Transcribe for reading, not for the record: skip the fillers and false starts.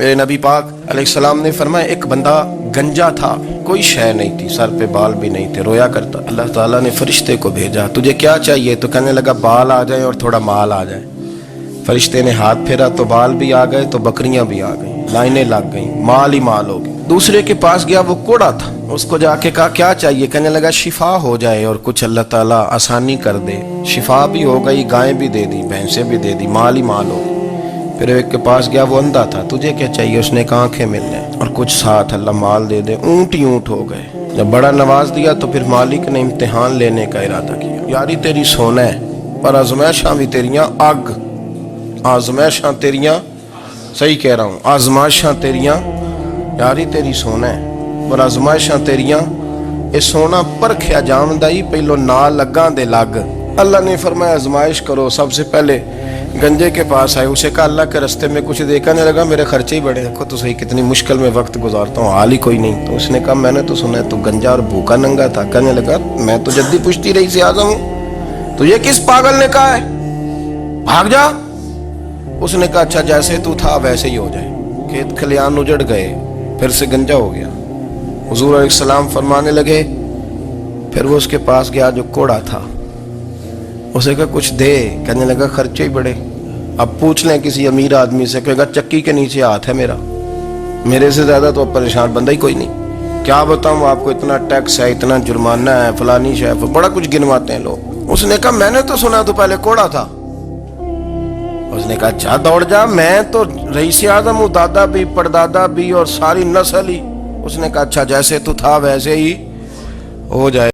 میرے نबी पाक अलैहिस्सलाम ने फरमाया, एक बंदा गंजा था, कोई शय नहीं थी, सर पे बाल भी नहीं थे, रोया करता। अल्लाह ताला ने फरिश्ते को भेजा, तुझे क्या चाहिए? तो कहने लगा बाल आ जाए और थोड़ा माल आ जाए। फरिश्ते ने हाथ फेरा तो बाल भी आ गए, तो बकरियां भी आ गई, लाइनें लग गई, माल ही माल हो गई। दूसरे के पास गया, वो कोड़ा था, उसको जाके कहा क्या चाहिए? कहने लगा शिफा हो जाए और कुछ अल्लाह ताला आसानी कर दे। शिफा भी हो गई, गायें भी दे दी, भैंसें भी दे दी, माल ही माल हो गई। फिर एक के पास गया, वो अंधा था, तुझे क्या चाहिए? उसने कहा आंखें मिलने और कुछ साथ अल्लाह माल दे दे। ऊंट ही ऊंट हो गए। जब बड़ा नवाज दिया तो फिर मालिक ने इम्तिहान लेने का इरादा किया। यारी तेरी सोना है पर आजमाइशां भी तेरियां अग, आजमाइशां तेरियां, सही कह रहा हूँ, आजमाइशां तेरियां, यारी तेरी सोना है पर आजमाइशां तेरियां, ये सोना परखिया जामदा ही पहलो ना लगा दे लग। अल्लाह ने फरमाया आजमाइश करो। सबसे पहले गंजे के पास आए, उसे कहा अल्लाह के रस्ते में कुछ देखा नहीं लगा, मेरे खर्चे ही बड़े, देखो तो सही कितनी मुश्किल में वक्त गुजारता हूँ, हाल ही कोई नहीं। तो उसने कहा मैंने तो सुना है तू गंजा और भूखा नंगा था। कहने लगा मैं तो जद्दी पुश्ती रही से आजम हूँ, तो ये किस पागल ने कहा है भाग जा? उसने कहा अच्छा जैसे तू था वैसे ही हो जाए। खेत खलियान उजड़ गए, फिर से गंजा हो गया। हुजूर अलैहिस्सलाम फरमाने लगे, फिर वो उसके पास गया जो कोड़ा था, उसे कहा कुछ दे। कहने लगा खर्चे ही बड़े, अब पूछ लें किसी अमीर आदमी से, कहेगा चक्की के नीचे हाथ है मेरा, मेरे से ज्यादा तो परेशान बंदा ही कोई नहीं। क्या बताऊं आपको, इतना टैक्स है, इतना जुर्माना है, फलानी शय, बड़ा कुछ गिनवाते हैं लोग। उसने कहा मैंने तो सुना तो पहले कोड़ा था। उसने कहा अच्छा दौड़ जा, मैं तो रईस आज़म हूँ, दादा भी परदादा भी और सारी नस्ल ही। उसने कहा अच्छा जैसे तू था वैसे ही हो जाए।